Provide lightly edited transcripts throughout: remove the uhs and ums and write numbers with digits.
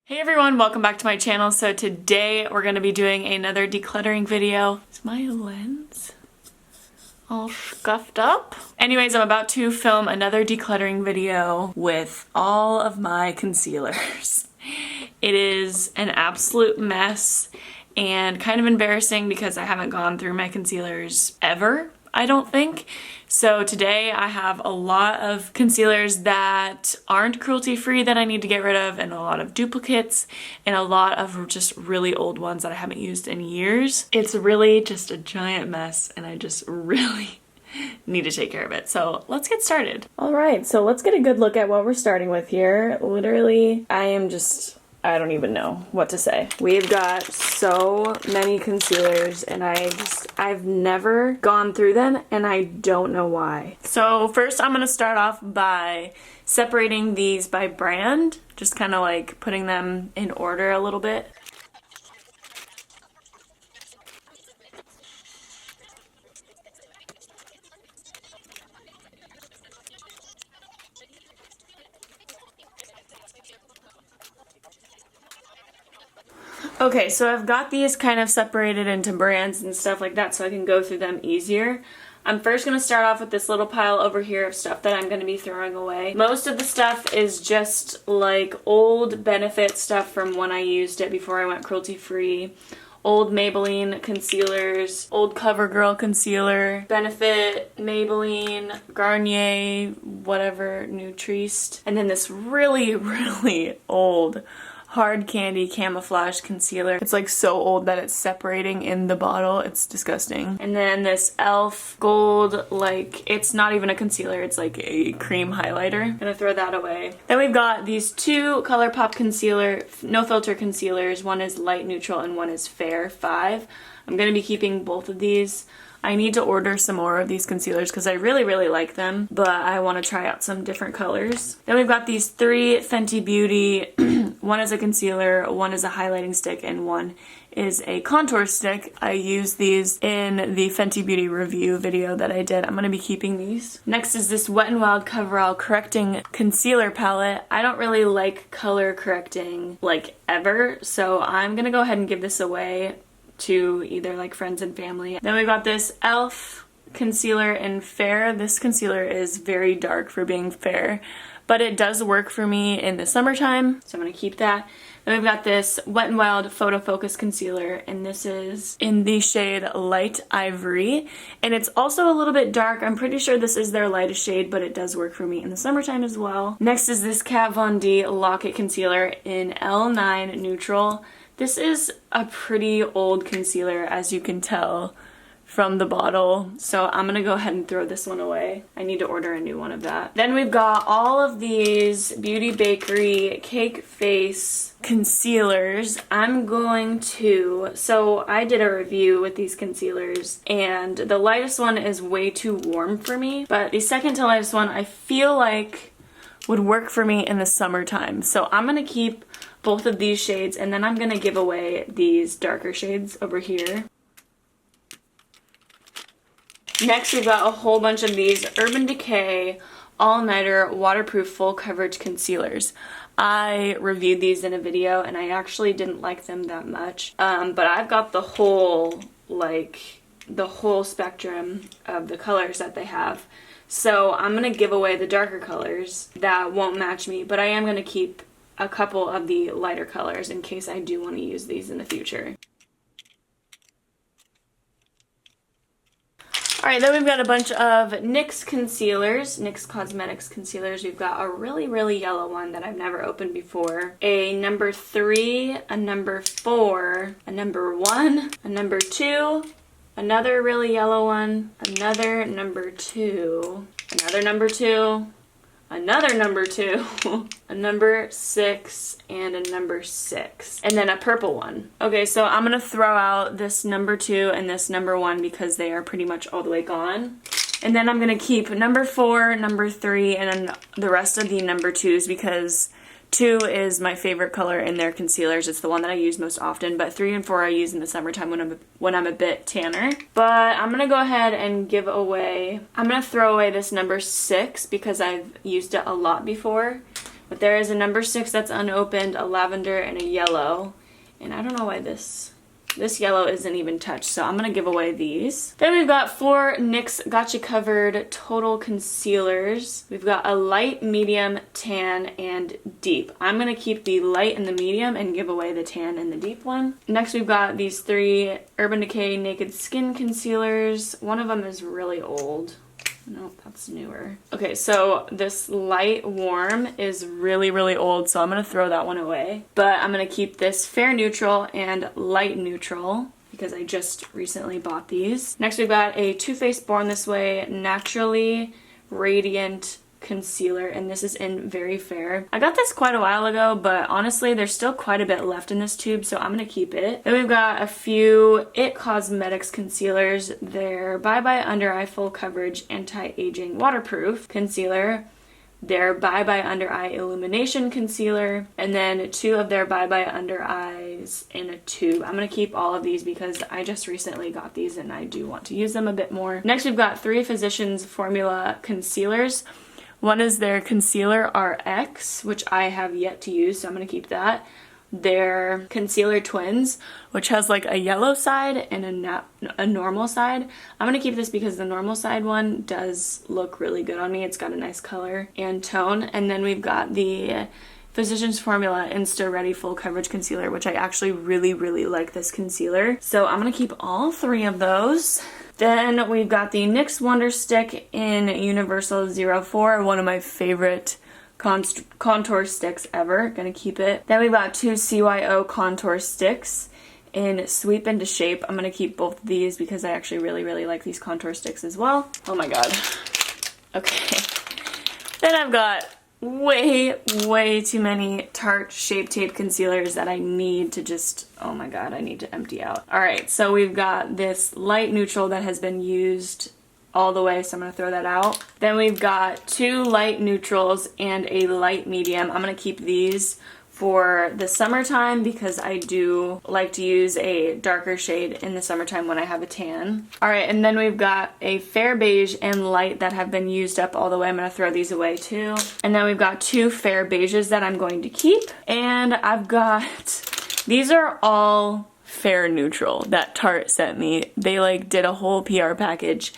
Hey everyone, welcome back to my channel. So today we're going to be doing another decluttering video. Is my lens all scuffed up? Anyways, I'm about to film another decluttering video with all of my concealers. It is an absolute mess and kind of embarrassing because I haven't gone through my concealers ever, I don't think. So today I have a lot of concealers that aren't cruelty-free that I need to get rid of, and a lot of duplicates, and a lot of just really old ones that I haven't used in years. It's really just a giant mess, and I just really need to take care of it. So let's get started. All right, so let's get a good look at what we're starting with here. Literally, I don't even know what to say. We've got so many concealers and I've never gone through them and I don't know why. So first I'm gonna start off by separating these by brand, just kind of like putting them in order a little bit. Okay, so I've got these kind of separated into brands and stuff like that so I can go through them easier. I'm first going to start off with this little pile over here of stuff that I'm going to be throwing away. Most of the stuff is just like old Benefit stuff from when I used it before I went cruelty-free. Old Maybelline concealers, old CoverGirl concealer, Benefit, Maybelline, Garnier, whatever, Nutriste. And then this really, really old Hard Candy Camouflage Concealer. It's like so old that it's separating in the bottle. It's disgusting. And then this e.l.f. gold, like, it's not even a concealer, it's like a cream highlighter. Gonna throw that away. Then we've got these two ColourPop concealer, no filter concealers. One is light neutral and one is fair 5. I'm gonna be keeping both of these. I need to order some more of these concealers because I really, really like them, but I want to try out some different colors. Then we've got these 3 Fenty Beauty. One is a concealer, one is a highlighting stick, and one is a contour stick. I used these in the Fenty Beauty review video that I did. I'm going to be keeping these. Next is this Wet n Wild Coverall Correcting Concealer Palette. I don't really like color correcting like ever, so I'm going to go ahead and give this away to either like friends and family. Then we've got this e.l.f. concealer in fair. This concealer is very dark for being fair, but it does work for me in the summertime, so I'm gonna keep that. Then we've got this Wet n Wild Photo Focus Concealer, and this is in the shade Light Ivory, and it's also a little bit dark. I'm pretty sure this is their lightest shade, but it does work for me in the summertime as well. Next is this Kat Von D Lock-It Concealer in L9 Neutral. This is a pretty old concealer, as you can tell from the bottle, so I'm gonna go ahead and throw this one away. I need to order a new one of that. Then we've got all of these Beauty Bakery Cake Face concealers. So I did a review with these concealers, and the lightest one is way too warm for me, but the second to lightest one I feel like would work for me in the summertime. So I'm gonna keep both of these shades, and then I'm gonna give away these darker shades over here. Next, we've got a whole bunch of these Urban Decay All-Nighter Waterproof Full Coverage Concealers. I reviewed these in a video, and I actually didn't like them that much. But I've got the whole spectrum of the colors that they have. So I'm gonna give away the darker colors that won't match me, but I am gonna keep a couple of the lighter colors in case I do want to use these in the future. Alright, then we've got a bunch of NYX concealers, NYX Cosmetics concealers. We've got a really, really yellow one that I've never opened before, a number 3, a number 4, a number 1, a number 2, another really yellow one, another number 2, another number 2, another number 2, a number 6, and a number 6, and then a purple one. Okay, so I'm gonna throw out this number 2 and this number 1 because they are pretty much all the way gone. And then I'm gonna keep number 4, number 3, and then the rest of the number 2s because 2 is my favorite color in their concealers. It's the one that I use most often, but 3 and 4 I use in the summertime when I'm a bit tanner. But I'm gonna go ahead and I'm gonna throw away this number 6 because I've used it a lot before. But there is a number 6 that's unopened, a lavender, and a yellow. And I don't know why this yellow isn't even touched, so I'm going to give away these. Then we've got 4 NYX Gotcha Covered Total Concealers. We've got a light, medium, tan, and deep. I'm going to keep the light and the medium and give away the tan and the deep one. Next we've got these 3 Urban Decay Naked Skin Concealers. One of them is really old. Nope, that's newer. Okay, so this light warm is really, really old, so I'm going to throw that one away. But I'm going to keep this fair neutral and light neutral because I just recently bought these. Next we've got a Too Faced Born This Way Naturally Radiant Concealer, and this is in Very Fair. I got this quite a while ago, but honestly there's still quite a bit left in this tube, so I'm gonna keep it. Then we've got a few IT Cosmetics concealers. They're Bye Bye Under Eye Full Coverage Anti-Aging Waterproof Concealer, their Bye Bye Under Eye Illumination Concealer, and then 2 of their Bye Bye Under Eyes in a tube. I'm going to keep all of these because I just recently got these and I do want to use them a bit more. Next we've got 3 Physicians Formula Concealers. One is their Concealer RX, which I have yet to use, so I'm going to keep that. Their Concealer Twins, which has like a yellow side and a normal side. I'm going to keep this because the normal side one does look really good on me. It's got a nice color and tone. And then we've got the Physicians Formula Insta Ready Full Coverage Concealer, which I actually really, really like this concealer. So I'm going to keep all 3 of those. Then we've got the NYX Wonder Stick in Universal 04, one of my favorite contour sticks ever. Gonna keep it. Then we've got 2 CYO contour sticks in Sweep Into Shape. I'm gonna keep both of these because I actually really, really like these contour sticks as well. Oh my god. Okay. Then I've got way too many Tarte Shape Tape concealers that I need to just, oh my god, I need to empty out. Alright, so we've got this light neutral that has been used all the way, so I'm going to throw that out. Then we've got 2 light neutrals and a light medium. I'm going to keep these for the summertime because I do like to use a darker shade in the summertime when I have a tan. Alright, and then we've got a fair beige and light that have been used up all the way. I'm going to throw these away too. And then we've got 2 fair beiges that I'm going to keep. And I've got, these are all fair neutral that Tarte sent me. They like did a whole PR package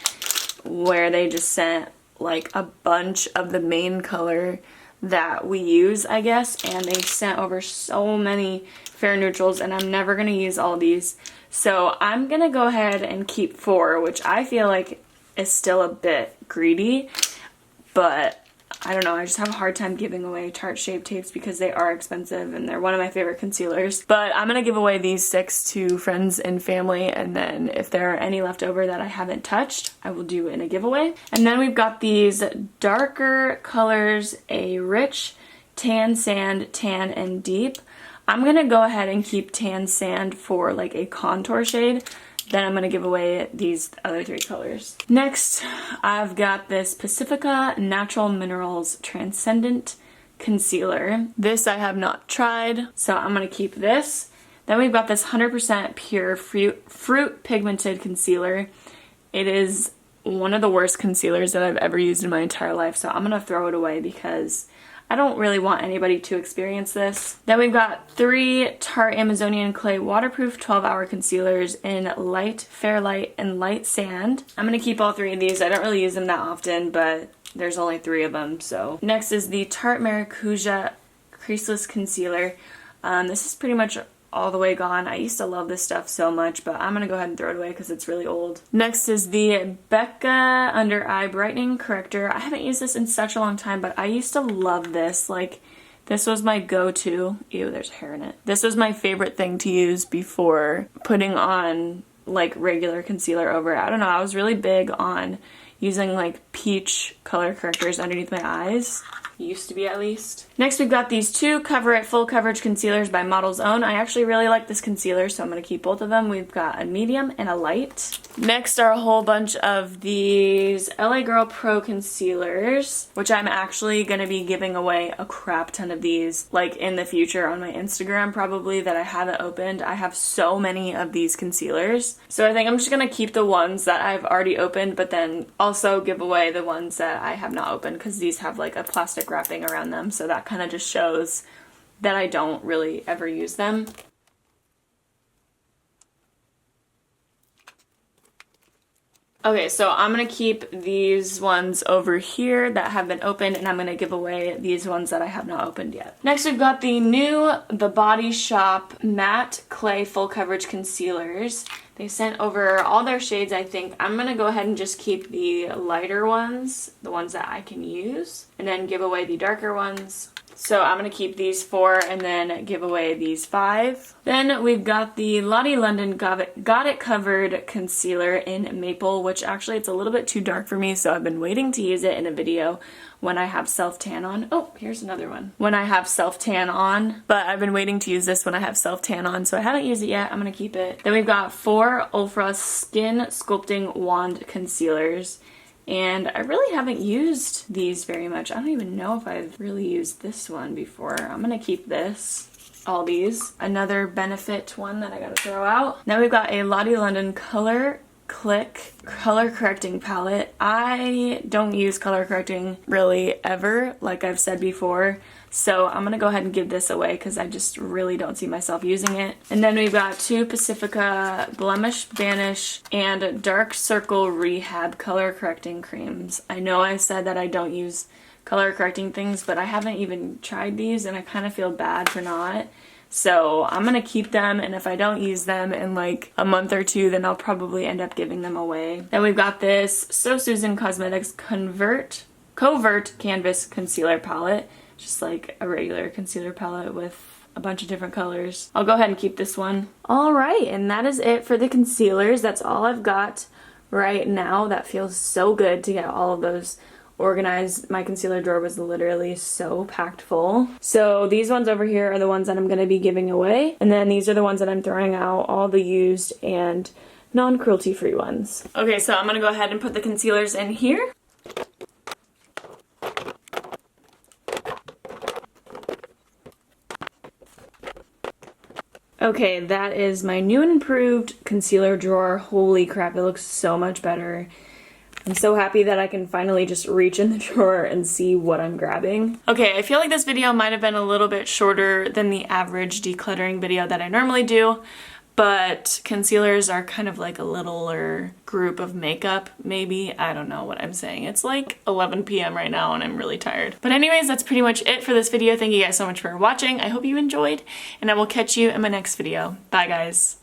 where they just sent like a bunch of the main color that we use, I guess, and they sent over so many fair neutrals, and I'm never going to use all these. So I'm going to go ahead and keep 4, which I feel like is still a bit greedy, but I don't know, I just have a hard time giving away Tarte Shape Tapes because they are expensive and they're one of my favorite concealers. But I'm going to give away these 6 to friends and family, and then if there are any left over that I haven't touched, I will do in a giveaway. And then we've got these darker colors, a rich tan sand, tan, and deep. I'm going to go ahead and keep tan sand for like a contour shade. Then I'm going to give away these other 3 colors. Next, I've got this Pacifica Natural Minerals Transcendent Concealer. This I have not tried, so I'm going to keep this. Then we've got this 100% pure fruit pigmented concealer. It is one of the worst concealers that I've ever used in my entire life, so I'm going to throw it away because I don't really want anybody to experience this. Then we've got 3 Tarte Amazonian Clay Waterproof 12-Hour Concealers in Light, Fair Light, and Light Sand. I'm going to keep all 3 of these. I don't really use them that often, but there's only 3 of them, so. Next is the Tarte Maracuja Creaseless Concealer. This is pretty much all the way gone. I used to love this stuff so much, but I'm gonna go ahead and throw it away because it's really old. Next is the Becca Under Eye Brightening Corrector. I haven't used this in such a long time, but I used to love this. Like, this was my go-to. Ew, there's hair in it. This was my favorite thing to use before putting on like regular concealer over it. I don't know, I was really big on using like peach color correctors underneath my eyes. Used to be, at least. Next we've got these 2 Cover It Full Coverage Concealers by Model's Own. I actually really like this concealer, so I'm going to keep both of them. We've got a medium and a light. Next are a whole bunch of these LA Girl Pro Concealers, which I'm actually going to be giving away a crap ton of these, like in the future on my Instagram probably, that I haven't opened. I have so many of these concealers. So I think I'm just going to keep the ones that I've already opened, but then also give away the ones that I have not opened because these have like a plastic wrapping around them, so that kind of just shows that I don't really ever use them. Okay, so I'm going to keep these ones over here that have been opened, and I'm going to give away these ones that I have not opened yet. Next, we've got the new The Body Shop Matte Clay Full Coverage Concealers. They sent over all their shades, I think. I'm going to go ahead and just keep the lighter ones, the ones that I can use, and then give away the darker ones. So I'm going to keep these 4 and then give away these 5. Then we've got the Lottie London Got It Covered Concealer in Maple, which actually it's a little bit too dark for me, so I've been waiting to use it in a video when I have self-tan on. Oh, here's another one. When I have self-tan on, but I've been waiting to use this when I have self-tan on, so I haven't used it yet. I'm going to keep it. Then we've got 4 Ofra Skin Sculpting Wand Concealers. And I really haven't used these very much. I don't even know if I've really used this one before. I'm gonna keep this. All these. Another Benefit one that I gotta throw out. Now we've got a Lottie London Color Click color correcting palette. I don't use color correcting really ever, like I've said before. So I'm gonna go ahead and give this away because I just really don't see myself using it. And then we've got 2 Pacifica Blemish Banish and Dark Circle Rehab color correcting creams. I know I said that I don't use color correcting things, but I haven't even tried these and I kind of feel bad for not. So I'm gonna keep them, and if I don't use them in like a month or 2, then I'll probably end up giving them away. Then we've got this So Susan Cosmetics Covert Canvas Concealer Palette. Just like a regular concealer palette with a bunch of different colors. I'll go ahead and keep this one. Alright, and that is it for the concealers. That's all I've got right now. That feels so good to get all of those organized. My concealer drawer was literally so packed full. So these ones over here are the ones that I'm going to be giving away. And then these are the ones that I'm throwing out, all the used and non-cruelty free ones. Okay, so I'm going to go ahead and put the concealers in here. Okay, that is my new and improved concealer drawer. Holy crap, it looks so much better. I'm so happy that I can finally just reach in the drawer and see what I'm grabbing. Okay, I feel like this video might have been a little bit shorter than the average decluttering video that I normally do, but concealers are kind of like a littler group of makeup, maybe. I don't know what I'm saying. It's like 11 p.m. right now and I'm really tired. But anyways, that's pretty much it for this video. Thank you guys so much for watching. I hope you enjoyed, and I will catch you in my next video. Bye, guys.